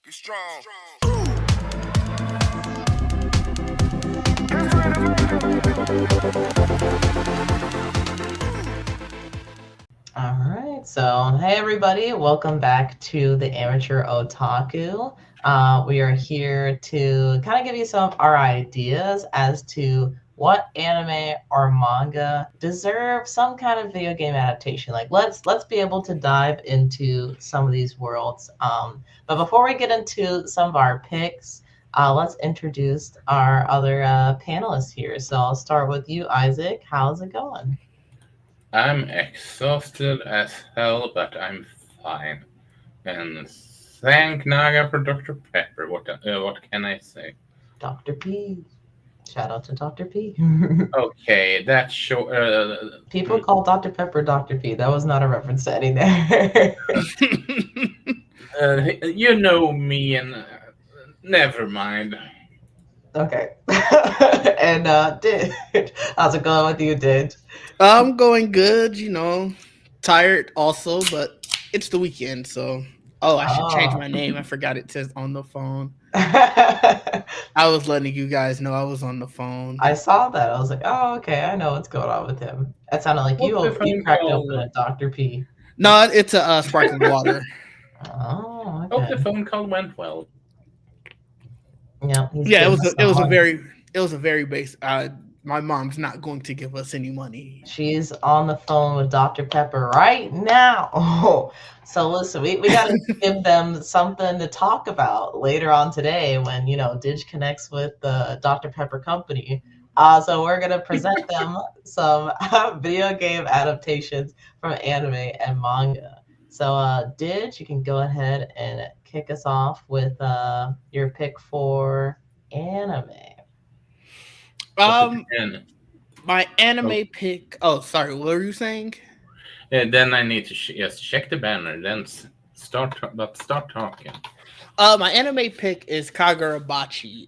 Get strong. All right, so hey everybody, welcome back to the Amateur Otaku. We are here to kind of give you some of our ideas as to what anime or manga deserve some kind of video game adaptation. Like let's be able to dive into some of these worlds. But before we get into some of our picks, let's introduce our other panelists here. So I'll start with you, Isaac. How's it going? I'm exhausted as hell, but I'm fine. And thank Naga for Dr. Pepper. What can I say? Dr. P. Shout out to Dr. P. Okay, that show. People call Dr. Pepper Dr. P. That was not a reference to any there. you know me, and never mind. Okay. And Did, how's it going with you, Did? I'm going good, tired also, but it's the weekend, so. Oh, I should change Oh. my name. I forgot it says on the phone. I I was letting you guys know I was on the phone. saw that. I was like, oh, okay, I know what's going on with him. That sounded like What's the you phone cracked called? open a Dr. P. No, it's a sparkling water. Oh, Hope okay. the phone call went well. Yeah, he's Yeah, it giving was us a, it some was a money. very base. My mom's not going to give us any money. She's on the phone with Dr. Pepper right now. So listen, we got to give them something to talk about later on today when, Dig connects with the Dr. Pepper company. So we're going to present them some video game adaptations from anime and manga. So Dig, you can go ahead and kick us off with your pick for anime. Um, And my anime pick. Oh, sorry. What were you saying? then I need to just check the banner, then start talking. My anime pick is Kagurabachi.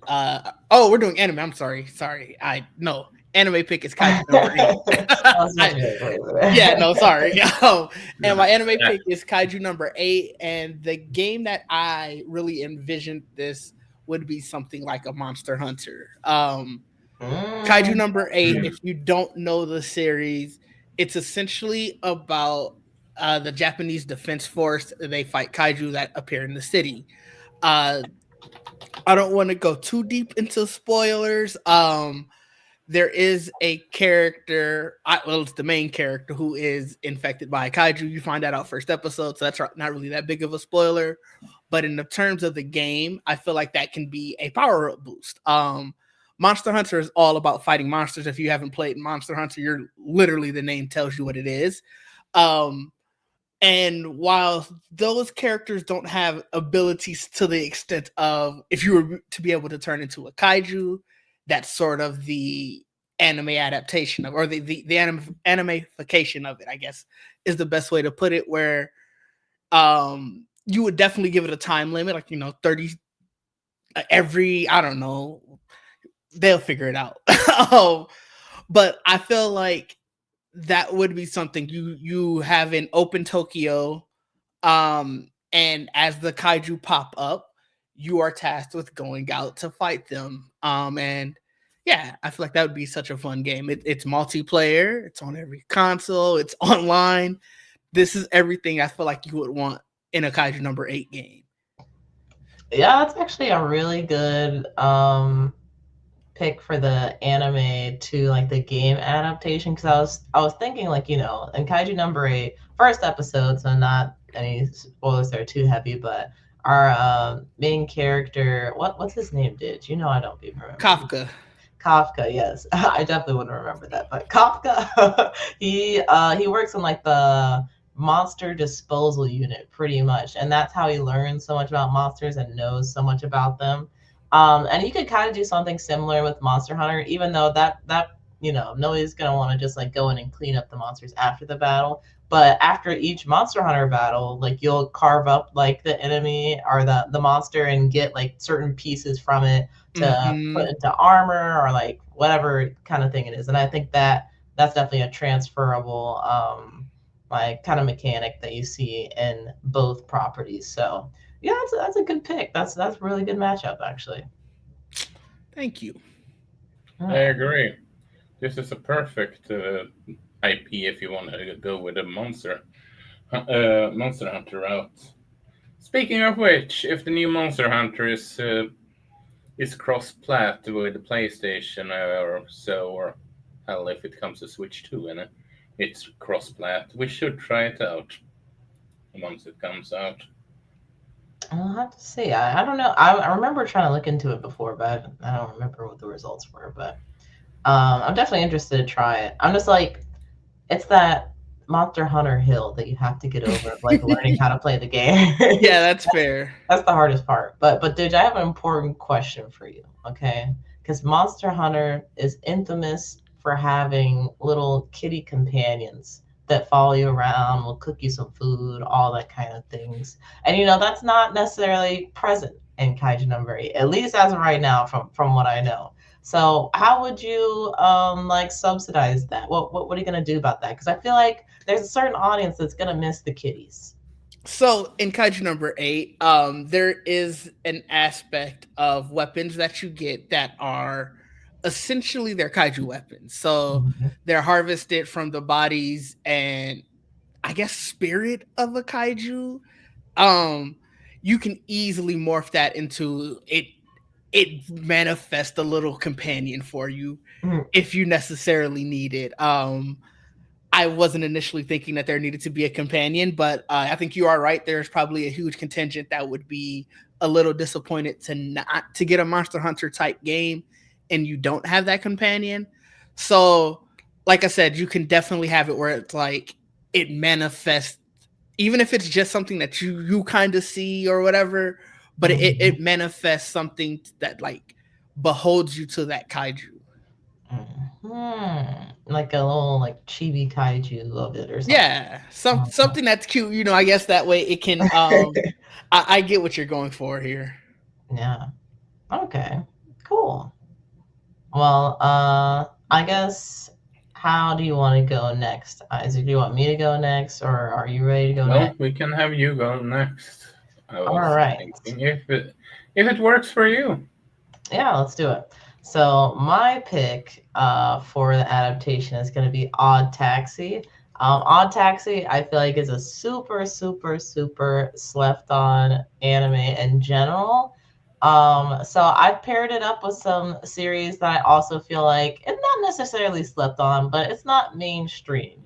We're doing anime. I'm sorry. Anime pick is Kaiju number 8. Yeah, no, sorry. And my anime pick is Kaiju number 8. And the game that I really envisioned this would be something like a Monster Hunter. Kaiju number 8. If you don't know the series, it's essentially about the Japanese Defense Force. They fight kaiju that appear in the city. I don't want to go too deep into spoilers. There is a character, it's the main character who is infected by a kaiju. You find that out first episode, so that's not really that big of a spoiler. But in the terms of the game, I feel like that can be a power up boost. Monster Hunter is all about fighting monsters. If you haven't played Monster Hunter, you're literally, the name tells you what it is. And while those characters don't have abilities to the extent of, if you were to be able to turn into a kaiju, that's sort of the anime adaptation of, or the animification of it, I guess, is the best way to put it, where you would definitely give it a time limit, like, 30 I don't know, they'll figure it out. But I feel like that would be something you have in open Tokyo, and as the kaiju pop up, you are tasked with going out to fight them. And yeah, I feel like that would be such a fun game. It's multiplayer, it's on every console, it's online. This is everything I feel like you would want in a Kaiju number 8 game. Yeah, that's actually a really good pick for the anime to like the game adaptation, because I was thinking, like, in Kaiju number 8, first episode, so not any spoilers that are too heavy, but our main character, what's his name, Did I don't even remember. Kafka, yes. I definitely wouldn't remember that, but Kafka, he works in like the monster disposal unit pretty much, and that's how he learns so much about monsters and knows so much about them. And you could kind of do something similar with Monster Hunter, even though that nobody's gonna want to just like go in and clean up the monsters after the battle. But after each Monster Hunter battle, like, you'll carve up like the enemy or the monster and get like certain pieces from it to put into armor or like whatever kind of thing it is. And I think that's definitely a transferable like kind of mechanic that you see in both properties. So Yeah, that's a good pick. That's a really good matchup, actually. Thank you. I Yeah. agree. This is a perfect IP if you want to go with a Monster Hunter route. Speaking of which, if the new Monster Hunter is cross-plat with the PlayStation or so, or hell, if it comes to Switch too, and it's cross-plat, we should try it out once it comes out. I'll have to see. I don't know. I remember trying to look into it before, but I don't remember what the results were. But I'm definitely interested to try it. I'm just like, it's that Monster Hunter hill that you have to get over, of like learning how to play the game. Yeah, that's fair. That's the hardest part. But dude, I have an important question for you, okay? Because Monster Hunter is infamous for having little kitty companions that follow you around, will cook you some food, all that kind of things. And that's not necessarily present in Kaiju number 8, at least as of right now, from what I know. So how would you like subsidize that? What are you gonna do about that? Because I feel like there's a certain audience that's gonna miss the kitties. So in Kaiju number 8, there is an aspect of weapons that you get that are essentially their kaiju weapons. So Mhm. they're harvested from the bodies and I guess spirit of a kaiju. Um, you can easily morph that into it. It manifests a little companion for you Mhm. if you necessarily need it. I wasn't initially thinking that there needed to be a companion, but I think you are right. There's probably a huge contingent that would be a little disappointed to not to get a Monster Hunter type game and you don't have that companion. So, like I said, you can definitely have it where it's like it manifests, even if it's just something that you kind of see or whatever, but it Mhm. manifests something that like beholds you to that kaiju. Like a little like chibi kaiju of it or something. Yeah, Mhm. something that's cute. I guess that way it can. I get what you're going for here. Yeah. Okay. Cool. Well, I guess how do you want to go next, Isaac? Do you want me to go next, or are you ready to go Well, next? we can have you go next. I All was right. thinking if it works for you. Yeah, let's do it. So my pick for the adaptation is going to be Odd Taxi. Odd Taxi, I feel like is a super, super, super slept on anime in general. So I've paired it up with some series that I also feel like it's not necessarily slept on, but it's not mainstream.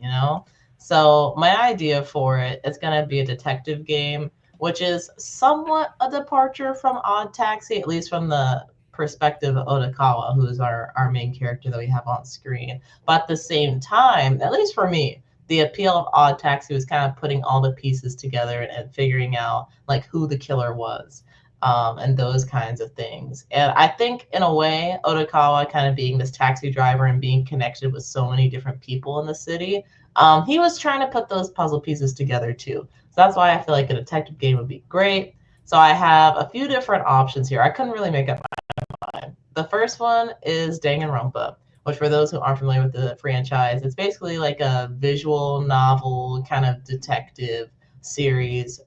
So my idea for it is going to be a detective game, which is somewhat a departure from Odd Taxi, at least from the perspective of Otakawa, who's our main character that we have on screen. But at the same time, at least for me, the appeal of Odd Taxi was kind of putting all the pieces together and figuring out like who the killer was. And those kinds of things. And I think, in a way, Otakawa kind of being this taxi driver and being connected with so many different people in the city, he was trying to put those puzzle pieces together too. So that's why I feel like a detective game would be great. So I have a few different options here. I couldn't really make up time. The first one is Danganronpa, which for those who aren't familiar with the franchise, it's basically like a visual novel kind of detective series.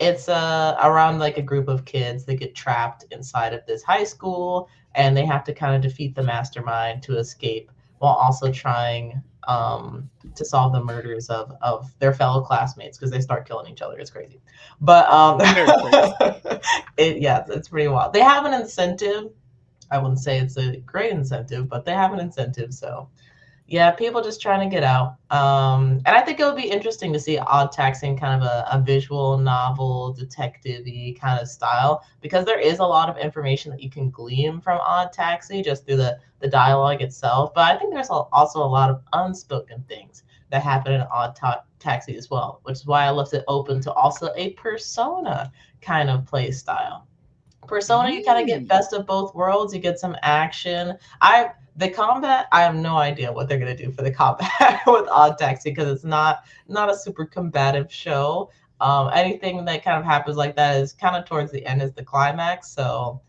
It's around like a group of kids that get trapped inside of this high school, and they have to kind of defeat the mastermind to escape while also trying to solve the murders of their fellow classmates because they start killing each other. It's crazy, but Very crazy. yeah, it's pretty wild. They have an incentive. I wouldn't say it's a great incentive, but they have an incentive. So yeah, people just trying to get out. And I think it would be interesting to see Odd Taxi in kind of a visual novel, detective-y kind of style, because there is a lot of information that you can glean from Odd Taxi just through the dialogue itself. But I think there's also a lot of unspoken things that happen in Taxi as well, which is why I left it open to also a Persona kind of play style. Persona, you kind of get Mm. best of both worlds. You get some action. The combat, I have no idea what they're gonna do for the combat with Odd Taxi because it's not a super combative show. Anything that kind of happens like that is kind of towards the end is the climax. So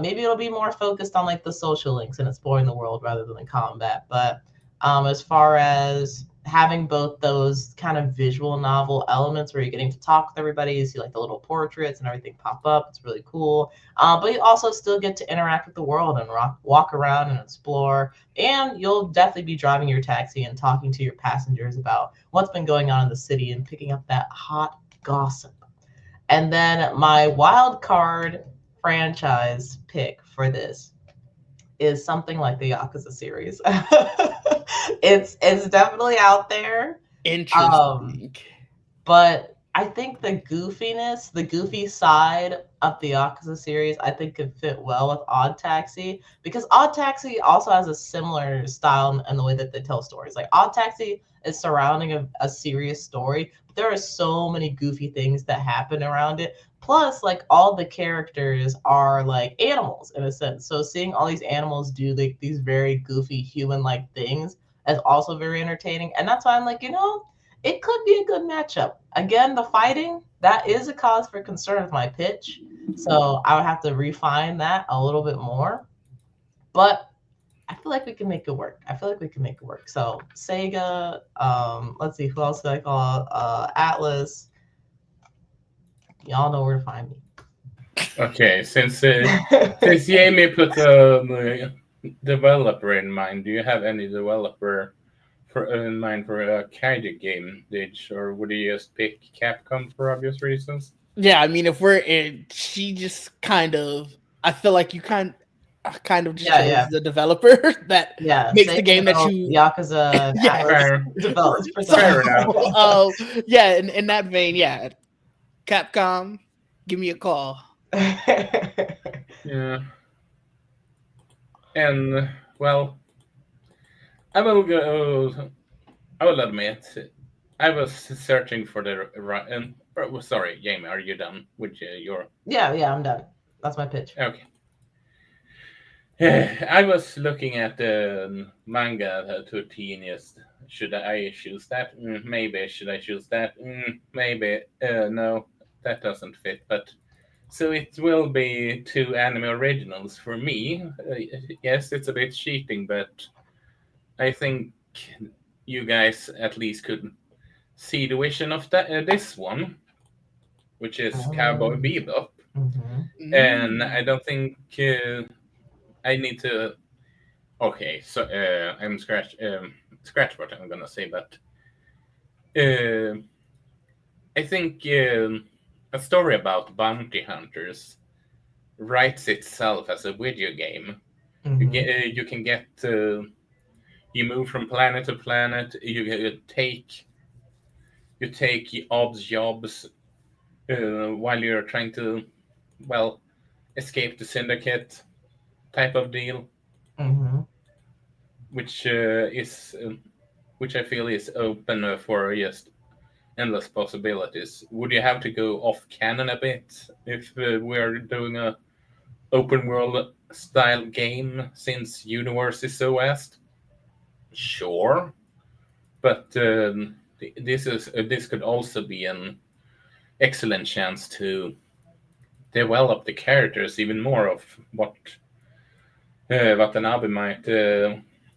maybe it'll be more focused on like the social links and exploring the world rather than the combat. But as far as having both those kind of visual novel elements where you're getting to talk with everybody, you see like the little portraits and everything pop up. It's really cool. But you also still get to interact with the world and walk around and explore. And you'll definitely be driving your taxi and talking to your passengers about what's been going on in the city and picking up that hot gossip. And then my wild card franchise pick for this is something like the Yakuza series. It's definitely out there. Um, Interesting. but I think the goofiness, the goofy side of the Yakuza series, I think could fit well with Odd Taxi because Odd Taxi also has a similar style in the way that they tell stories. Like Odd Taxi is surrounding a serious story, but there are so many goofy things that happen around it. Plus, like all the characters are like animals in a sense. So seeing all these animals do like these very goofy human-like things is also very entertaining. And that's why I'm like, it could be a good matchup. Again, the fighting, that is a cause for concern with my pitch. So I would have to refine that a little bit more. But I feel like we can make it work. I feel like we can make it work. So Sega, let's see, who else did I call? Atlas. Y'all know where to find me. Okay, since Jamie put a developer in mind, do you have any developer in mind for a kaiju game, Ditch, or would you just pick Capcom for obvious reasons? Yeah, I mean, if we're in, she just kind of, I feel like you kind of just Yeah, chose yeah, the developer that yeah. makes the Sega game that develops, you, Yakuza, and yeah. Atlas Fair, develops So, fair Persona. enough. yeah, in that vein, yeah, Capcom, give me a call. Yeah, and well, I will go. I will admit, I was searching for the right. Sorry, Jamie, are you done with your? Yeah, yeah, I'm done. That's my pitch. Okay. I was looking at the manga to Teenest. Should I choose that? Maybe. Should I choose that? Maybe. No, that doesn't fit. But so it will be two anime originals for me. Yes, it's a bit cheating, but I think you guys at least could see the vision of this one, which is Cowboy Um, Bebop. mhm. And I Mm. don't think I need to. Okay, so I'm scratch what I'm gonna say, but uh, I think a story about bounty hunters writes itself as a video game. Mhm. You can get you move from planet to planet. You take odd jobs while you're trying to well escape the syndicate type of deal, Mhm. which is which I feel is open for just endless possibilities. Would you have to go off canon a bit if we're doing a open world style game since universe is so vast? Sure, but this could also be an excellent chance to develop the characters even more of Watanabe might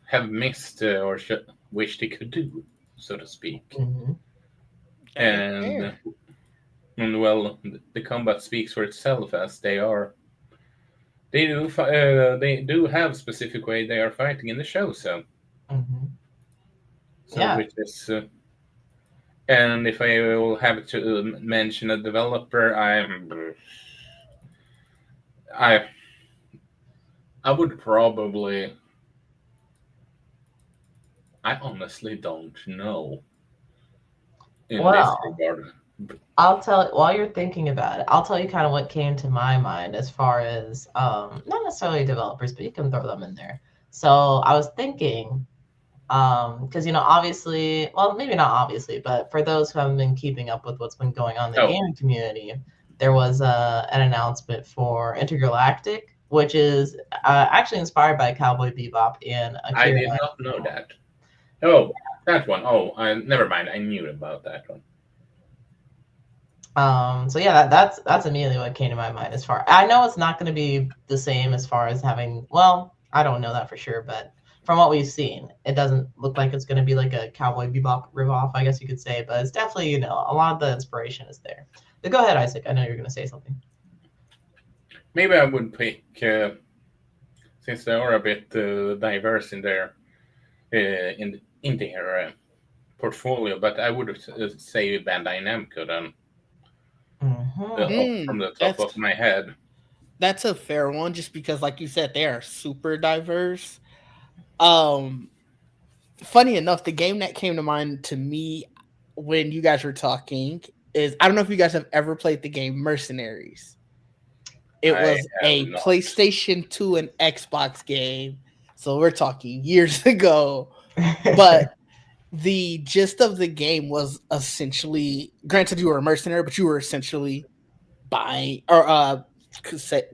have missed or wished he could do, so to speak. Mhm. That is And fair. and well, the combat speaks for itself as they do have specific way they are fighting in the show. Mhm. So Yeah. which is and if I will have to mention a developer, I I would probably I honestly don't know in this Well, regard. I'll tell while you're thinking about it, I'll tell you kind of what came to my mind as far as not necessarily developers, but you can throw them in there. So I was thinking, because obviously, well, maybe not obviously, but for those who haven't been keeping up with what's been going on in the Oh, gaming community, there was an announcement for Intergalactic, which is actually inspired by Cowboy Bebop and I Akira. did not know that. Oh, that one. Oh, I never mind. I knew about that one. So yeah, that's immediately what came to my mind as far. I know it's not going to be the same as far as having. Well, I don't know that for sure, but from what we've seen, it doesn't look like it's going to be like a Cowboy Bebop ripoff, I guess you could say. But it's definitely, a lot of the inspiration is there. But go ahead, Isaac. I know you're going to say something. Maybe I would pick, since they are a bit diverse in their portfolio, but I would say Bandai Namco then, from the top of my head. That's a fair one, just because, like you said, they are super diverse. Funny enough, the game that came to mind to me when you guys were talking is, I don't know if you guys have ever played the game Mercenaries. It was a not. PlayStation 2 and Xbox game. So we're talking years ago. But the gist of the game was essentially, granted you were a mercenary, but you were essentially buying or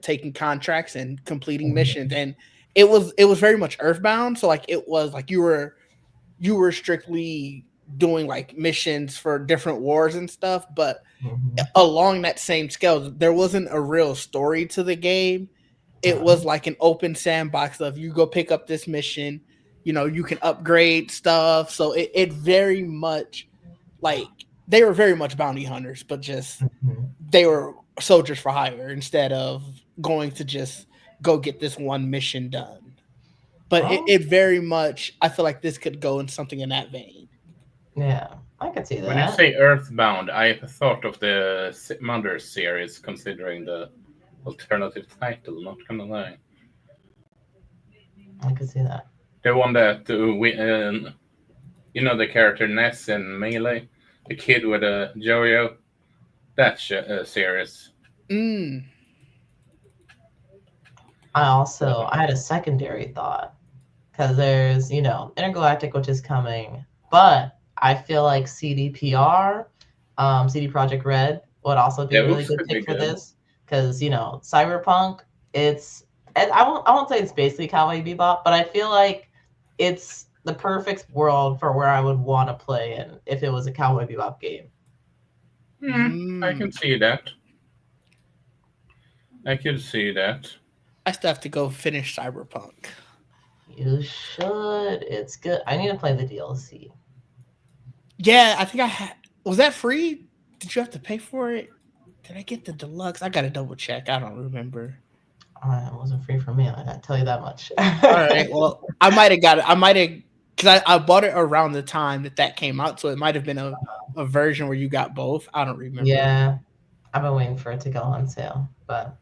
taking contracts and completing missions. And it was very much Earthbound. So like it was like you were strictly doing like missions for different wars and stuff, but along that same scale, there wasn't a real story to the game. It was like an open sandbox of, you go pick up this mission, you can upgrade stuff. So it very much, like, they were very much bounty hunters, but just they were soldiers for hire instead of going to just go get this one mission done. But it very much, I feel like this could go in something in that vein. Yeah, I could see that. When you say Earthbound, I thought of the Mother series, considering the alternative title, not gonna lie. I could see that. The one that, the character Ness in Melee? The kid with a Jojo? That series. I had a secondary thought, because there's, Intergalactic, which is coming, but I feel like CDPR, CD Projekt Red, would also be a really good pick for this, because Cyberpunk, I won't say it's basically Cowboy Bebop, but I feel like it's the perfect world for where I would want to play in if it was a Cowboy Bebop game. I can see that. I still have to go finish Cyberpunk. You should. It's good. I need to play the DLC. Yeah, I think was that free? Did you have to pay for it? Did I get the deluxe? I gotta double check. I don't remember. It wasn't free for me. I gotta tell you that much. All right. Well, I might have got it. I might have, because I bought it around the time that came out, so it might have been a version where you got both. I don't remember. Yeah, I've been waiting for it to go on sale, but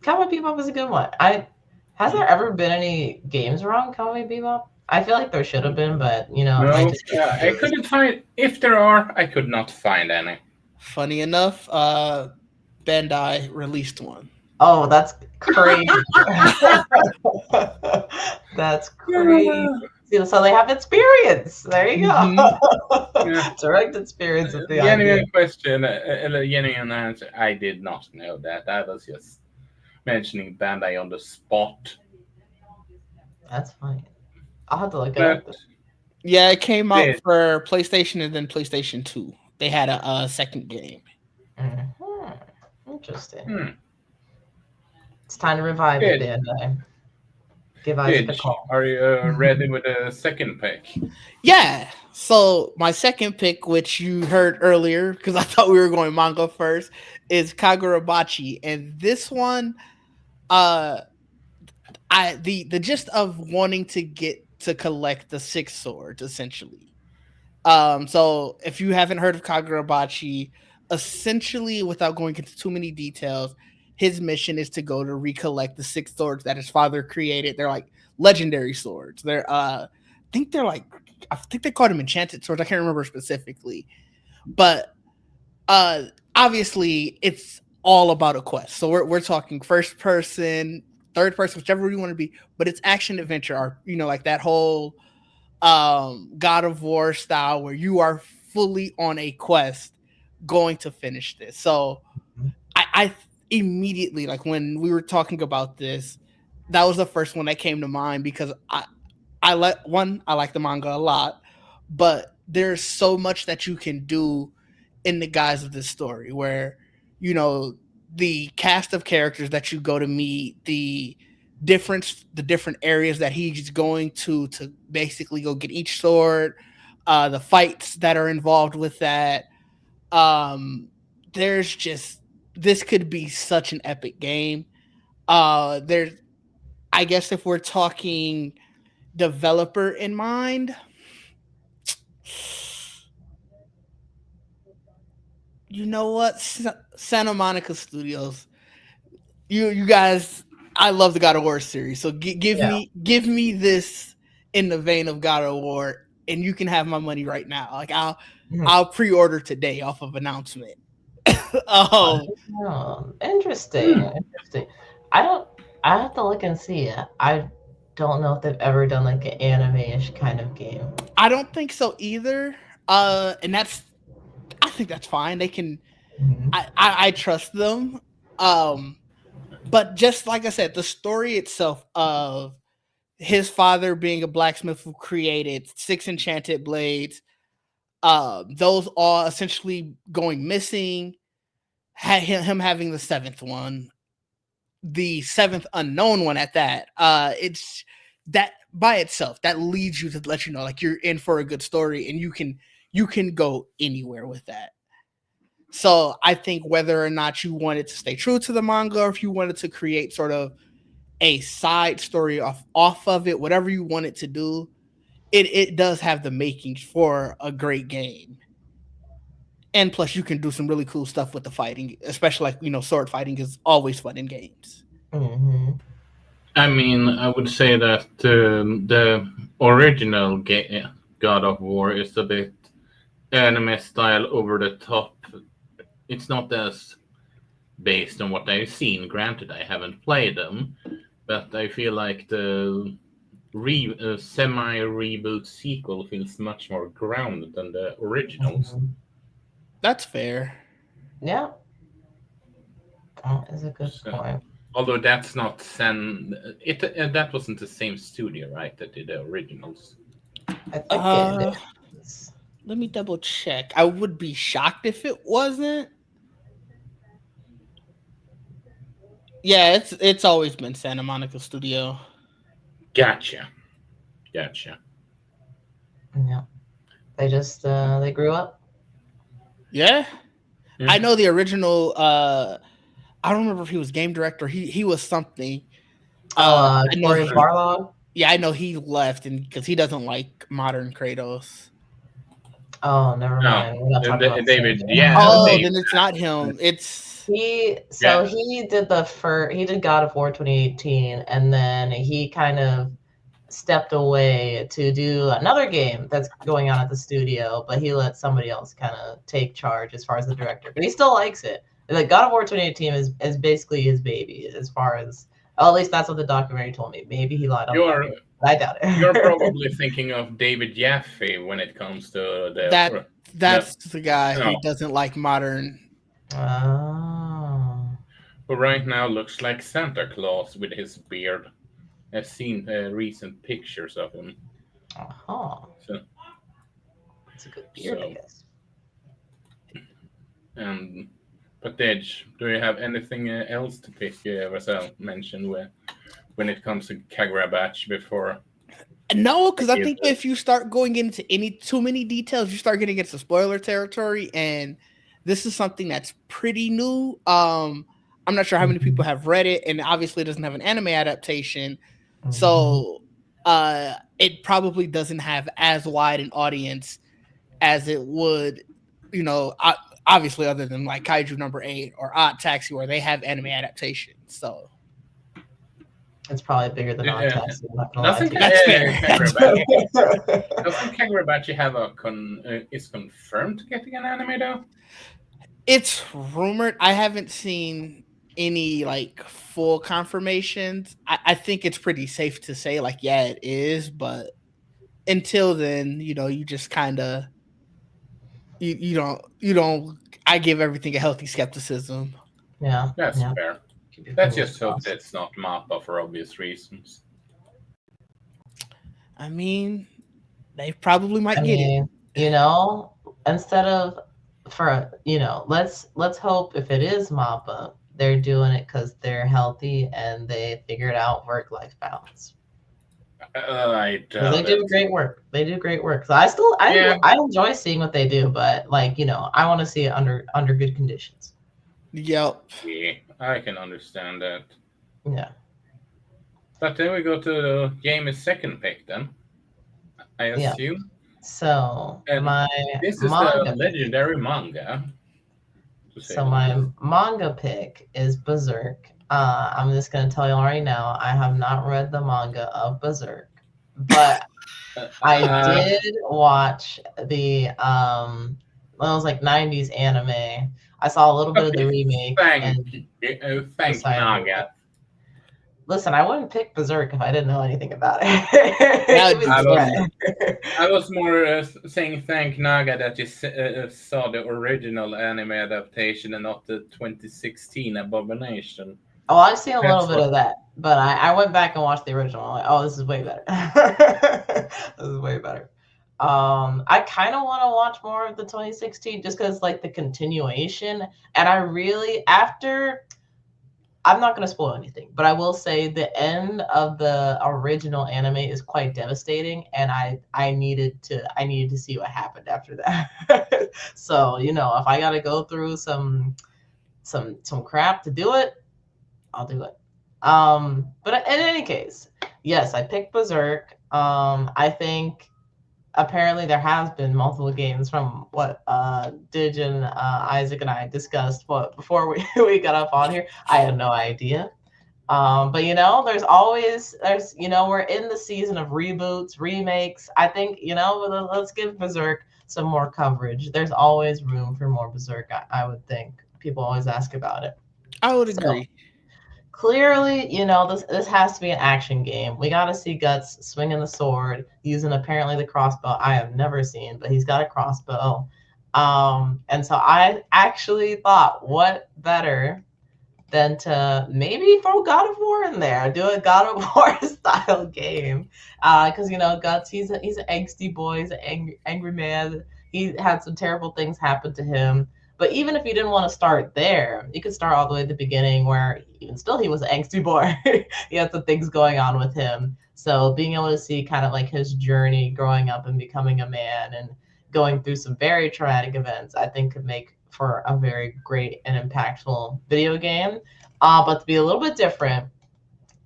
Cowboy Bebop is a good one. Has there ever been any games around Cowboy Bebop? I feel like there should have been, but no, I couldn't find. If there are, I could not find any. Funny enough, Bandai released one. Oh, that's crazy. That's crazy. So they have experience. There you go. Direct experience with the genuine question, a genuine answer. I did not know that. I was just mentioning Bandai on the spot. That's fine. I'll have to look it up. Yeah, it came out for PlayStation and then PlayStation 2. They had a second game. Interesting. It's time to revive it, Bandai. Give Isaac a call. Are you ready with the second pick? Yeah. So my second pick, which you heard earlier, because I thought we were going manga first, is Kagurabachi, and this one, the gist of wanting to get to collect the 6 swords, essentially. So if you haven't heard of Kagurabachi, essentially, without going into too many details, his mission is to go to recollect the 6 swords that his father created. They're like legendary swords. They're I think they called them enchanted swords. I can't remember specifically, but obviously it's all about a quest. So we're talking first person, third person, whichever you want to be, but it's action adventure art, like that whole God of War style where you are fully on a quest going to finish this. So I immediately, like when we were talking about this, that was the first one that came to mind, because I like the manga a lot, but there's so much that you can do in the guise of this story where, the cast of characters that you go to meet, the the different areas that he's going to basically go get each sword, the fights that are involved with that. Um, there's just this could be such an epic game. There's I guess if we're talking developer in mind, you know what? Santa Monica Studios. You guys, I love the God of War series. So Yeah. give me this in the vein of God of War, and you can have my money right now. Like I'll pre-order today off of announcement. Oh, Oh, interesting. Interesting. I don't. I have to look and see. I don't know if they've ever done like an anime-ish kind of game. I don't think so either. And I think that's fine. They can. Mhm. I trust them. But just like I said, the story itself of his father being a blacksmith who created 6 enchanted blades, those all essentially going missing, him having the seventh one, the seventh unknown one at that. It's that by itself that leads you to let you know like you're in for a good story, and you can go anywhere with that. So I think whether or not you wanted to stay true to the manga, or if you wanted to create sort of a side story off of it, whatever you want it to do, it does have the makings for a great game. And plus, you can do some really cool stuff with the fighting, especially like sword fighting is always fun in games. Mm-hmm. I mean, I would say that the original God of War is a bit anime style over the top. It's not as based on what I've seen. Granted, I haven't played them, but I feel like the semi reboot sequel feels much more grounded than the originals. Mm-hmm. That's fair. Yeah, that is a good So, point. although that's not that wasn't the same studio, right? That did the originals. I think it Uh, is. Let me double check. I would be shocked if it wasn't. Yeah, it's always been Santa Monica Studio. Gotcha, gotcha. Yeah, they just they grew up. Yeah, I Mm. know the original. I don't remember if he was game director. He was something. Oh, I know. Corey Barlog. Yeah, I know he left, and because he doesn't like modern Kratos. Oh, never Oh, mind. We're not talking about the same David, yeah, Oh, game. David. then it's not him. It's Yeah, He did he did God of War 2018, and then he kind of stepped away to do another game that's going on at the studio, but he let somebody else kind of take charge as far as the director. But he still likes it. Like God of War 2018 is basically his baby as far as, well, at least that's what the documentary told me. Maybe he lied on the you're documentary. I doubt you're it. probably thinking of David Jaffe when it comes to that the that's the guy no. who doesn't like modern. Oh. Who right now looks like Santa Claus with his beard. I've seen recent pictures of him. Uh-huh. So, It's a good beard, I so guess. and but Edge, do you have anything else to pick? As mentioned, when it comes to Kagurabatch before No, I because I give think if you start going into any too many details, you start getting into spoiler territory, and this is something that's pretty new. I'm not sure how many people Mhm. have read it, and obviously it doesn't have an anime adaptation, Mhm. so it probably doesn't have as wide an audience as it would, obviously other than like Kaiju Number 8 or Odd Taxi, where they have anime adaptations. So It's probably bigger than Odd uh, Taxi. I'm not gonna lie doesn't to that's fair. That's Kagurabatch fair. doesn't Kagurabatch have a is confirmed getting an anime though? It's rumored. I haven't seen any like full confirmations. I think it's pretty safe to say like yeah it is, but until then, you just kind of you don't. I give everything a healthy skepticism. Yeah, That's yeah. fair. Keep your Let's fingers just hope crossed. that's not Mappa for obvious reasons. I mean, they probably I might get it. mean, instead of let's hope if it is Mappa, they're doing it because they're healthy and they figured out work-life balance. I Because they doubt do it. great work. They do great work. So I still Yeah, I enjoy seeing what they do, but like, I want to see it under good conditions. Yep. yeah, I can understand that. Yeah. But then we go to Jamie's second pick, then, I Yeah. assume. So And my this is the manga pick. legendary manga, to say So the my least. manga pick is Berserk. I'm just gonna tell you right now, I have not read the manga of Berserk, but Uh, I uh, did watch the well, it was like 90s anime. I saw a little bit of the okay, remake thank, and thank decided to read it. Naga. Listen, I wouldn't pick Berserk if I didn't know anything about it. That Give would me be I some was funny. credit. I was more saying thank Naga that you saw the original anime adaptation and not the 2016 abomination. Oh, I've seen a little That's bit what. of that, but I went back and watched the original. I'm like, oh, this is way better. This is way better. I kind of want to watch more of the 2016 just because like the continuation, and I really after I'm not going to spoil anything, but I will say the end of the original anime is quite devastating, and I needed to see what happened after that. So if I got to go through some crap to do it, I'll do it. But in any case, yes, I picked Berserk. I think apparently there has been multiple games from what Dig and Isaac and I discussed what before we, we got up on here. I had no idea. But we're in the season of reboots, remakes. I think, let's give Berserk some more coverage. There's always room for more Berserk, I would think. People always ask about it. I would So agree. clearly, this has to be an action game. We got to see Guts swinging the sword, using apparently the crossbow. I have never seen, but he's got a crossbow. And so I actually thought, what better than to maybe throw God of War in there, do a God of War style game, because Guts, he's an angsty boy, he's an angry man. He had some terrible things happen to him. But even if you didn't want to start there, you could start all the way at the beginning, where even still he was an angsty boy. He had some things going on with him. So being able to see kind of like his journey growing up and becoming a man and going through some very traumatic events, I think could make for a very great and impactful video game. But to be a little bit different,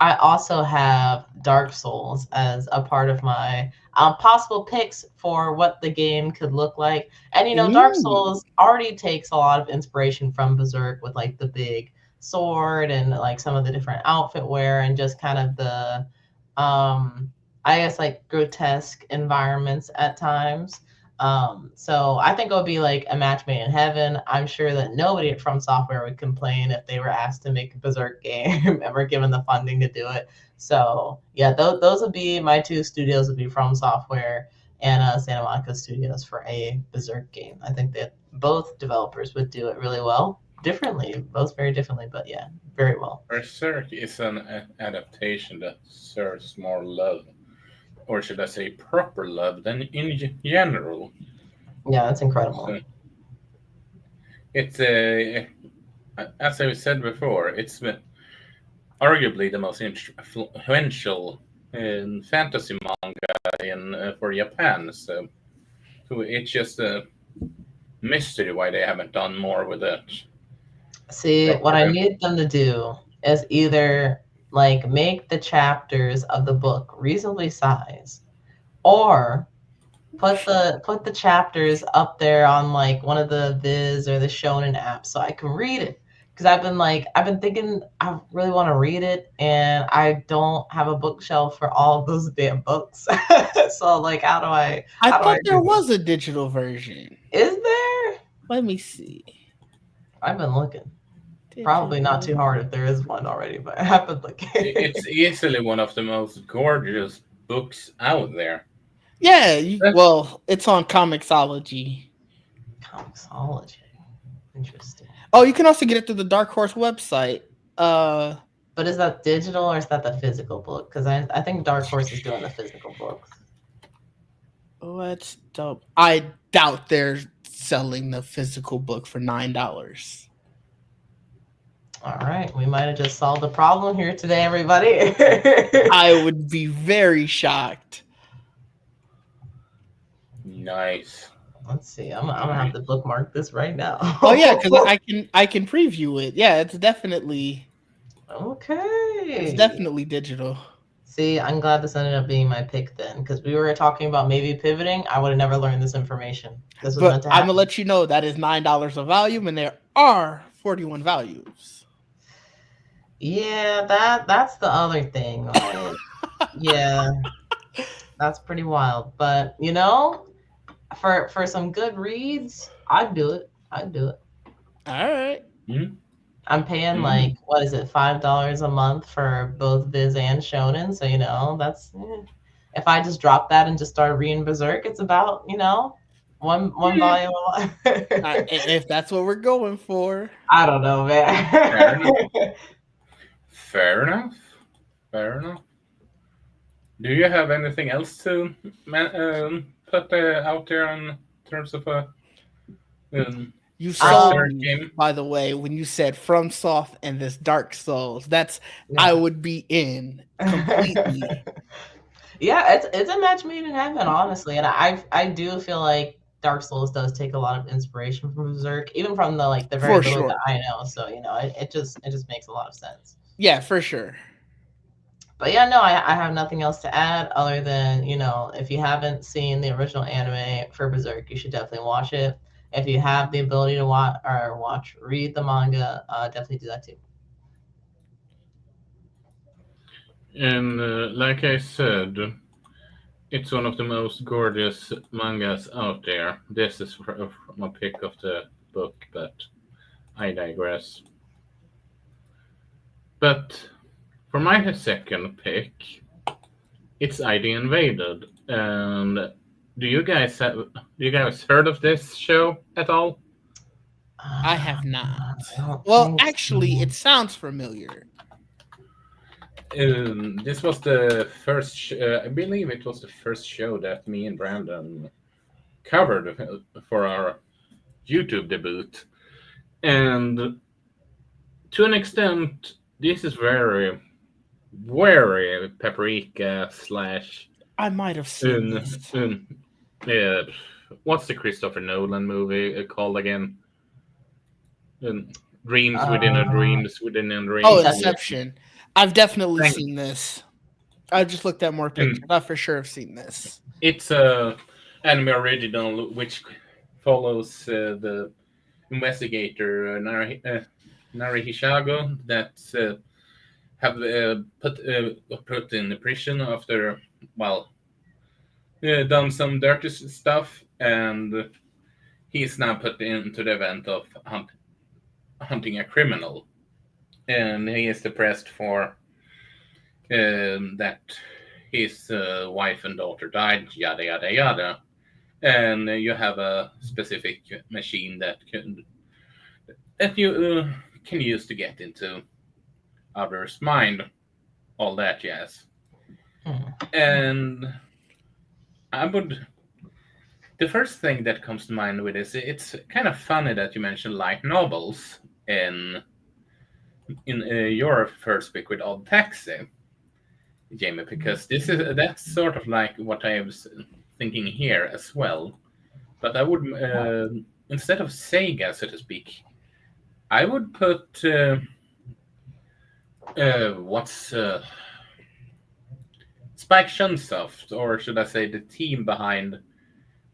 I also have Dark Souls as a part of my possible picks for what the game could look like. And Dark Mm. Souls already takes a lot of inspiration from Berserk with like the big sword and like some of the different outfit wear and just kind of the, I guess, like grotesque environments at times. So I think it would be like a match made in heaven. I'm sure that nobody at From Software would complain if they were asked to make a Berserk game and were given the funding to do it. So yeah, those would be my two studios. Would be From Software and Santa Monica Studios for a Berserk game. I think that both developers would do it really well, differently, both very differently, but yeah, very well. Berserk is an adaptation that serves more love, or should I say proper love, than in general. Yeah, that's incredible. So it's a, as I said before, it's arguably the most influential fantasy manga in for Japan. So it's just a mystery why they haven't done more with it See, what I properly. need them to do is either like make the chapters of the book reasonably sized, or put the chapters up there on like one of the Viz or the Shonen apps so I can read it. Because I've been thinking I really want to read it, and I don't have a bookshelf for all of those damn books. So like, how do I I how do I thought do there this? was a digital version. Is there? Let me see. I've been looking. Probably not Digital. too hard if there is one already, but I've been looking. It's easily one of the most gorgeous books out there. Yeah, That, well, it's on Comixology. Comicsology. Interesting. Oh, you can also get it through the Dark Horse website. Uh, But is that digital or is that the physical book? Because I think Dark Horse is doing the physical books. let's dope. I doubt they're selling the physical book for $9. All right, we might have just solved the problem here today, everybody. I would be very shocked. Nice. Let's see. I'm gonna have to bookmark this right now. Oh yeah, because I can preview it. Yeah, it's Okay. definitely digital. See, I'm glad this ended up being my pick then, because we were talking about maybe pivoting. I would have never learned this information. This was meant But to I'm gonna happen. let you know that is $9 a volume, and there are 41 values. Yeah, that's the other thing. Like, yeah, that's pretty wild. But for some good reads, I'd do it. I'd do it. All right. Mm-hmm. I'm paying Mm-hmm. like what is it, $5 a month for both Viz and Shonen. So that's if I just drop that and just start reading Berserk, it's about one volume a month. If that's what we're going for. I don't know, Fair enough. man. Fair enough. Fair enough. Do you have anything else to put out there in terms of a You sold Berserk me, game? by the way, when you said From Soft and this Dark Souls. That's I Yeah. would be in completely. Yeah, it's a match made in heaven, honestly, and I do feel like Dark Souls does take a lot of inspiration from Berserk, even from the very For little that sure. I know. So it just makes a lot of sense. Yeah, for sure. But yeah, no, I have nothing else to add other than if you haven't seen the original anime for Berserk, you should definitely watch it. If you have the ability to read the manga, definitely do that too. And like I said, it's one of the most gorgeous mangas out there. This is from a pick of the book, but I digress. But for my second pick, it's ID Invaded. And do you guys heard of this show at all? I have not. I don't Well, think actually, so. it sounds familiar. This was the first. I believe it was the first show that me and Brandon covered for our YouTube debut, and to an extent, this is very, very paprika slash. I might have seen Um, this. um, uh, what's the Christopher Nolan movie called again? Um, Dreams within a Uh, dreams within a Oh, dreams. Inception. Inception. I've definitely Thank- seen this. I just looked at more um, pictures. I for sure have seen this. It's a anime original which follows the investigator Nari Hishago that have put in the prison after done some dirty stuff, and he's now put into the event of hunting a criminal, and he is depressed for that his wife and daughter died, yada yada yada, and you have a specific machine that you can use to get into others' mind, all that jazz. Hmm. And I would. The first thing that comes to mind with this, it's kind of funny that you mentioned light novels in your first pick with Odd Taxi, Jamie, because that's sort of like what I was thinking here as well. But I would instead of Sega, so to speak, I would put what's Spike Chunsoft, or should I say the team behind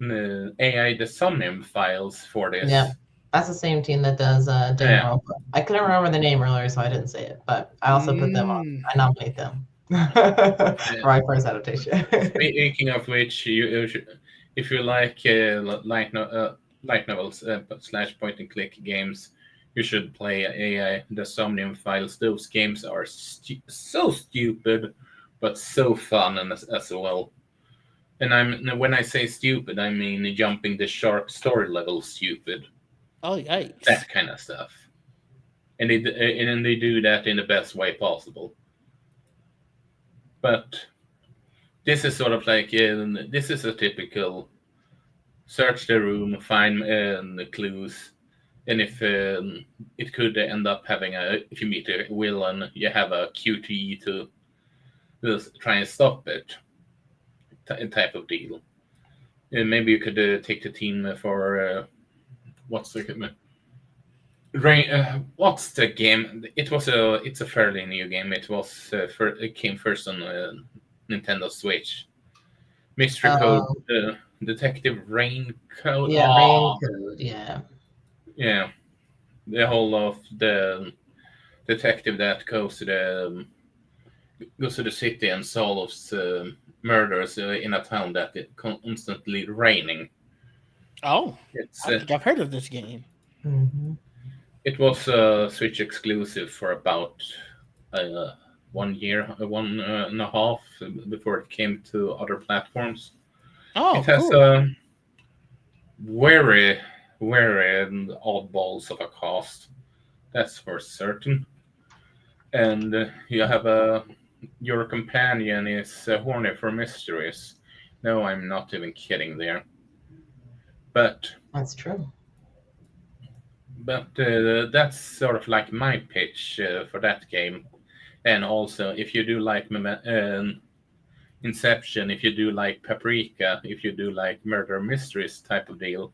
AI the Somnium files for this. Yeah, that's the same team that does Danganronpa. I couldn't remember the name earlier, so I didn't say it, but I also put them on. I nominate them for my first adaptation. Speaking of which, if you like light novels slash point and click games, you should play AI the Somnium files. Those games are so stupid, but so fun and as well. And when I say stupid, I mean jumping the shark story level stupid. Oh, yikes. That kind of stuff. And they do that in the best way possible. But this is sort of like this is a typical search the room, find the clues, and if it could end up having if you meet a villain, you have a QTE to just try and stop it, type of deal. And maybe you could take the team for what's the what's the game? It's a fairly new game. It came first on Nintendo Switch. Mystery Code, Um, Detective Raincoat. yeah, Oh, Raincoat. Yeah. yeah, the whole of the detective that goes to the city and solves murders in a town that is constantly raining. Oh, It's I think I've heard of this game. Hmm. it was Switch exclusive for about uh, 1 year, one and a half before it came to other platforms. It Oh, has cool. a very, very oddballs of a cost. That's for certain. And you have your companion is horny for mysteries. No, I'm not even kidding there. But That's true. that's sort of like my pitch for that game. And also, if you do like Inception, if you do like Paprika, if you do like murder mysteries type of deal,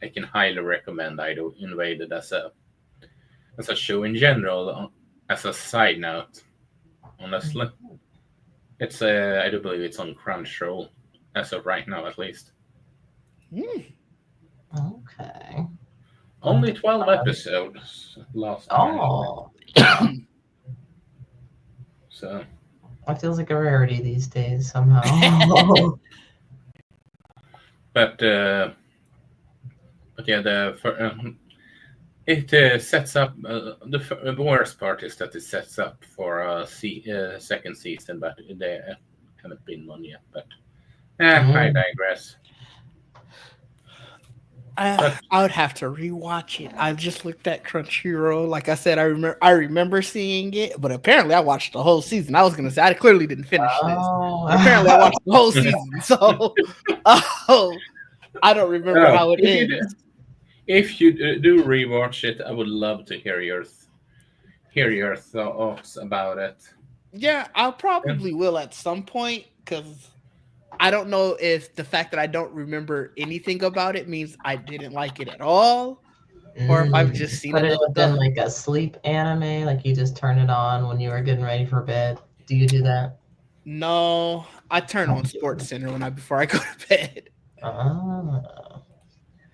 I can highly recommend Ido Invaded as a show in general. As a side note, honestly, it's I do believe it's on Crunchyroll as of right now, at least. Hmm. Okay. Only 12 episodes last time I checked. Oh, So, that feels like a rarity these days somehow. but uh, but yeah, it sets up the worst part is that it sets up for a second season, but there haven't been one yet. But I Mm. digress. But I would have to rewatch it. I just looked at Crunchyroll. Like I said, I remember seeing it, but apparently I watched the whole season. I was gonna say I clearly didn't finish this, but apparently I Oh. watched the whole season. So, oh, I don't remember oh, how it ends. if you do rewatch it, I would love to hear your thoughts about it. Yeah, I Yeah. probably will at some point because I don't know if the fact that I don't remember anything about it means I didn't like it at all, or if I've just seen Could it enough have been stuff. like a sleep anime? Like you just turn it on when you were getting ready for bed? Do you do that? No, I turn on Sports Center before I go to bed. Ah,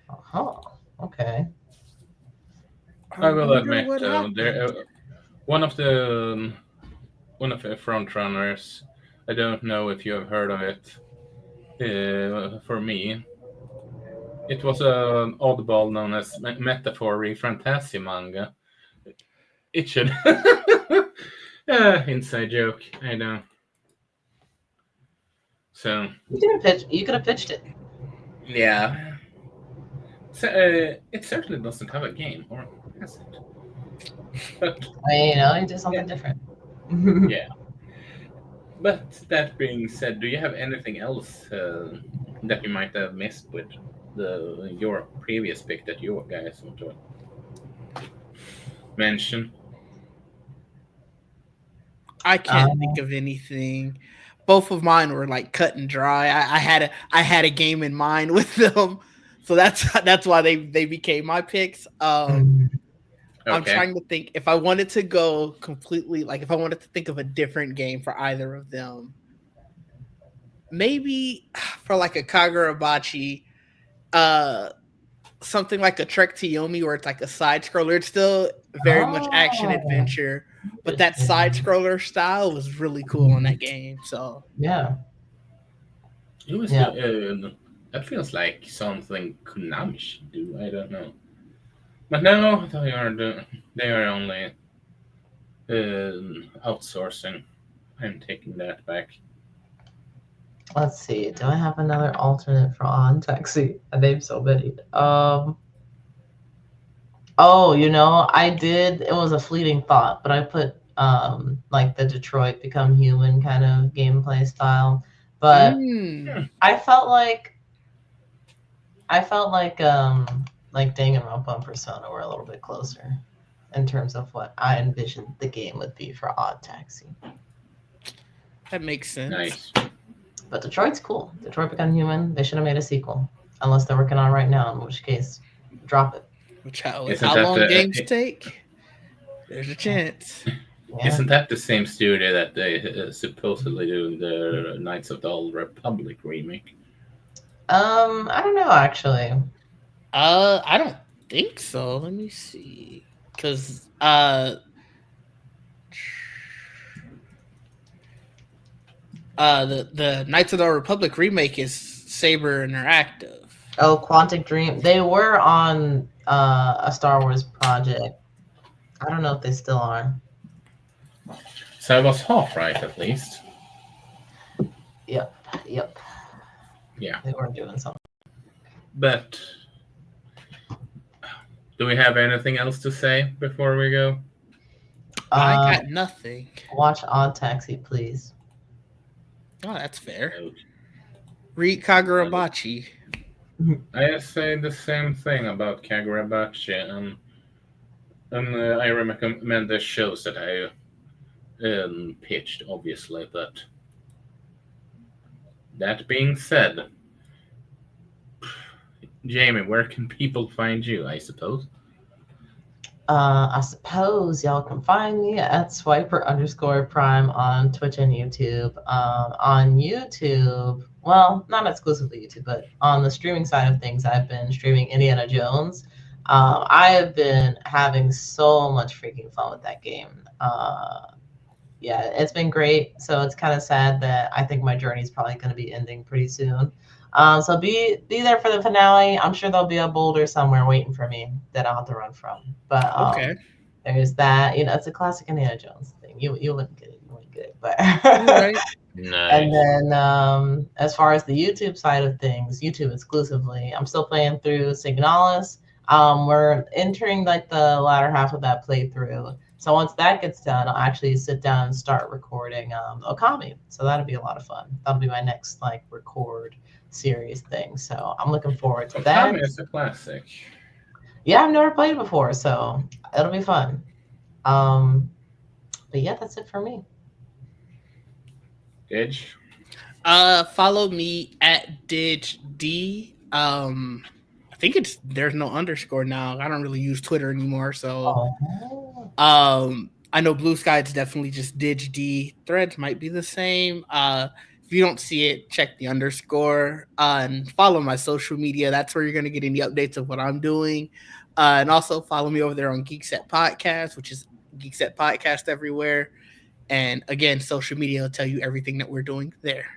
uh-huh. Okay. I I will wonder admit, what happened. one of the one of the front runners. I don't know if you have heard of it. For me, it was an oddball known as Metaphor Fantasy manga. It should. Inside joke, I know. So, You could have pitched it. yeah. So, it certainly doesn't have a game, or has it? But, I mean, you know, you did yeah. something different. Yeah. But that being said, do you have anything else that you might have missed with your previous pick that you guys want to mention? I can't think Um, of anything. Both of mine were like cut and dry. I had a game in mind with them, so that's why they became my picks. mm, I'm Okay. trying to think if I wanted to go completely like if I wanted to think of a different game for either of them. Maybe for like a Kagurabachi, uh something like a Trek to Yomi where it's like a side scroller. It's still very much action oh, adventure, but that side interesting. scroller style was really cool on Mhm. that game. So Yeah, It was yeah. that feels like something Konami should do. I don't know, but no, they are only outsourcing. I'm taking that back. Let's see. Do I have another alternate for on taxi? I named so many. Oh, you know, I did. It was a fleeting thought, but I put like the Detroit Become Human kind of gameplay style. But mm, Hmm. I felt like I felt like like Danganronpa and Persona were a little bit closer in terms of what I envisioned the game would be for Odd Taxi. That makes sense. Nice. But Detroit's cool. Detroit Become Human. They should have made a sequel, unless they're working on it right now. In which case, drop it. How long games take? There's a chance. Yeah. Isn't that the same studio that they supposedly do the Knights of the Old Republic remake? I don't know actually. I don't think so. Let me see, because the Knights of the Republic remake is Saber Interactive. Oh, Quantic Dream. They were on a Star Wars project. I don't know if they still are. So I was half right, at least. Yep. Yeah. They were doing something. But do we have anything else to say before we go? I got nothing. Watch Odd Taxi, please. Oh, that's fair. Read Kagurabachi. I say the same thing about Kagurabachi, and I recommend the shows that I pitched, obviously. But that being said, Jamie, where can people find you? I suppose. I suppose y'all can find me at Swiper_Prime on Twitch and YouTube. On YouTube, well, not exclusively YouTube, but on the streaming side of things, I've been streaming Indiana Jones. I have been having so much freaking fun with that game. Yeah, it's been great. So it's kind of sad that I think my journey is probably going to be ending pretty soon. So be there for the finale. I'm sure there'll be a boulder somewhere waiting for me that I'll have to run from. But Okay. there's that. It's a classic Indiana Jones thing. You wouldn't get it. You wouldn't get it. But Right. Nice. And then as far as the YouTube side of things, YouTube exclusively, I'm still playing through Signalis. We're entering like the latter half of that playthrough. So once that gets done, I'll actually sit down and start recording Okami. So that'll be a lot of fun. That'll be my next like record series thing. So I'm looking forward to that. Okami is a classic. Yeah, I've never played before, so it'll be fun. But yeah, that's it for me. Didge? Follow me at DidgeD. I think there's no underscore now. I don't really use Twitter anymore, so I know Blue Sky is definitely just DidgeD. Threads might be the same. If you don't see it, check the underscore and follow my social media. That's where you're going to get any updates of what I'm doing. And also follow me over there on Geekset Podcast, which is Geekset Podcast everywhere. And again, social media will tell you everything that we're doing there.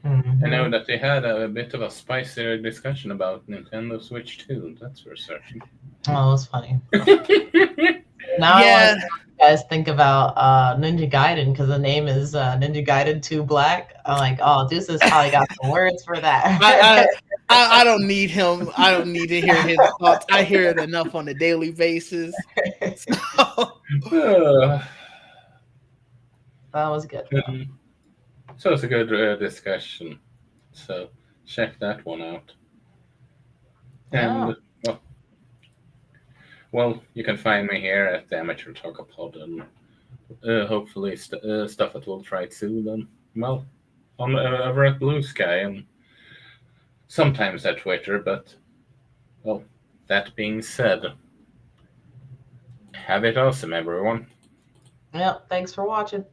Mm-hmm. I know that they had a bit of a spicier discussion about Nintendo Switch 2. That's for certain. Oh, it was funny. Now I want you guys think about Ninja Gaiden, because the name is Ninja Gaiden 2 Black. I'm like, oh, Deuce has probably got some words for that. I don't need him. I don't need to hear his thoughts. I hear it enough on a daily basis. That was good. So it's a good discussion. So check that one out. And well, you can find me here at the Amateur Otaku Pod, and hopefully stuff that we'll try soon. And well, on over at Blue Sky, and sometimes at Twitter. But well, that being said, have it awesome, everyone. Yep. Thanks for watching.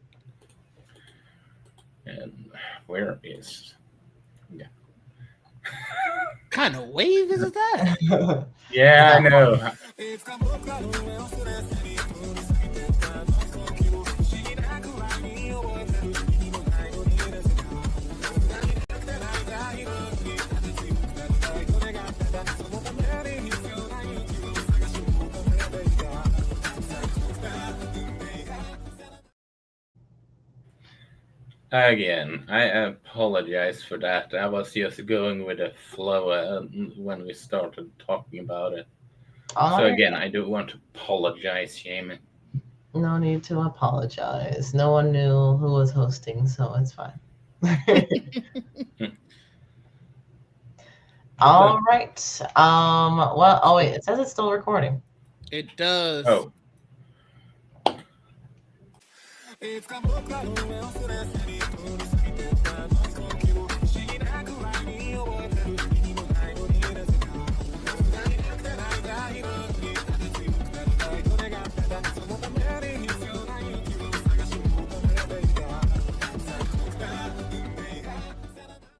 And where is? Yeah. Kind of wave is that? Yeah, I know. Again, I apologize for that. I was just going with the flow when we started talking about it. So again, I do want to apologize, Jamie. No need to apologize. No one knew who was hosting, so it's fine. All right. Well, oh wait, it says it's still recording. It does. Oh.